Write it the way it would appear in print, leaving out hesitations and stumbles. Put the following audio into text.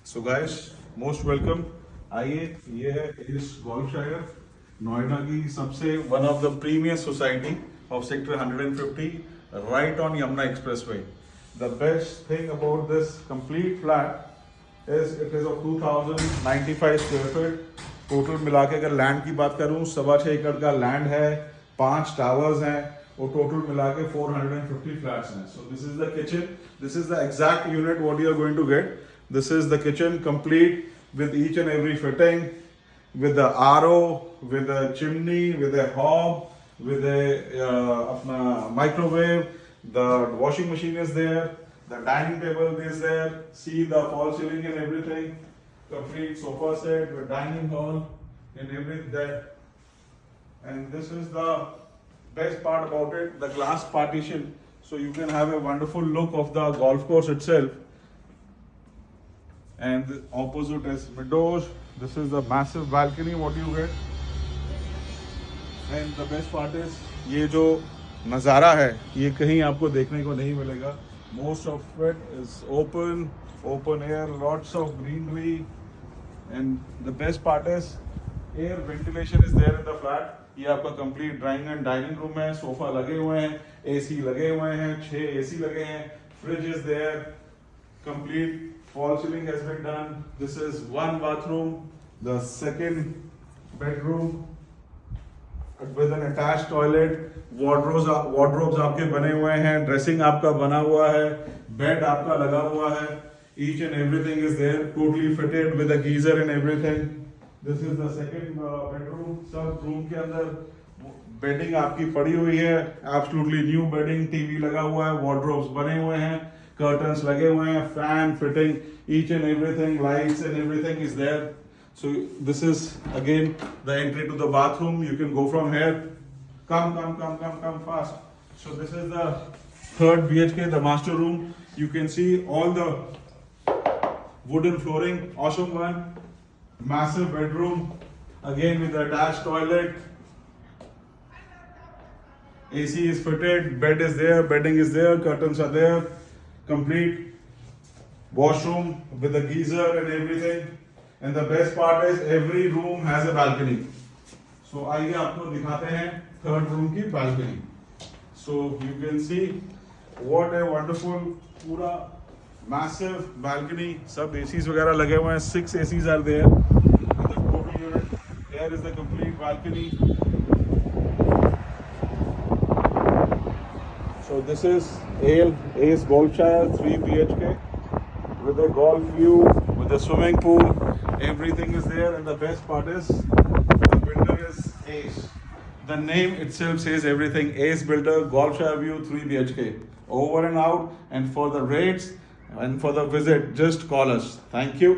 So guys most welcome. आइए, ये है इस गोल्फशायर नोएडा की सबसे one of the premier society of sector 150 right on Yamuna expressway. The best thing about this complete flat is it is of 2095 square feet. Total मिला के अगर land की बात करूं 6.25 एकड़ का लैंड है, 5 टावर्स हैं और टोटल मिला के 450 फ्लैट्स हैं। So this is the kitchen, this is the exact unit what you are going to get. This is the kitchen complete with each and every fitting, with the RO, with the chimney, with a hob, with a apna microwave. The washing machine is there. The dining table is there. See the false ceiling and everything. Complete sofa set with dining hall and everything. And this is the best part about it, the glass partition. So you can have a wonderful look of the golf course itself. And the opposite is windows. This is the massive balcony what you get. And the best part is ये जो नज़ारा है ये कहीं आपको देखने को नहीं मिलेगा. Most of it is open air, lots of greenery. And the best part is air ventilation is there in the flat. ये आपका complete drawing and dining room है, सोफा लगे हुए हैं, AC लगे हुए हैं, 6 AC लगे हैं, fridge is there, complete false ceiling has been done. This is one bathroom, the second bedroom with an attached toilet. Wardrobes आपके बने हुए हैं, dressing आपका बना हुआ है, bed आपका लगा हुआ है. Each and everything is there, totally fitted with a geyser and everything. This is the second bedroom. सब room के अंदर bedding आपकी पड़ी हुई है, absolutely new bedding, TV लगा हुआ है, wardrobes बने हुए हैं, curtains लगे हुए हैं, fan fitting, each and everything, lights and everything is there. So this is again the entry to the bathroom. You can go from here. Come fast. So this is the third BHK, the master room. You can see all the wooden flooring, awesome one. Massive bedroom, again with the attached toilet. AC is fitted, bed is there, bedding is there, curtains are there. Complete washroom with a geyser and everything. And the best part is every room has a balcony. So आइए आपको दिखाते हैं third room की balcony. So you can see what a wonderful पूरा massive balcony. सब ACs वगैरह लगे हुए हैं. 6 ACs are there. And the total unit. Here is the complete balcony. So this is Ace Golfshire 3 BHK with a golf view, with a swimming pool. Everything is there, and the best part is the builder is Ace. The name itself says everything. Ace Builder, Golfshire View 3 BHK. Over and out. And for the rates and for the visit, just call us. Thank you.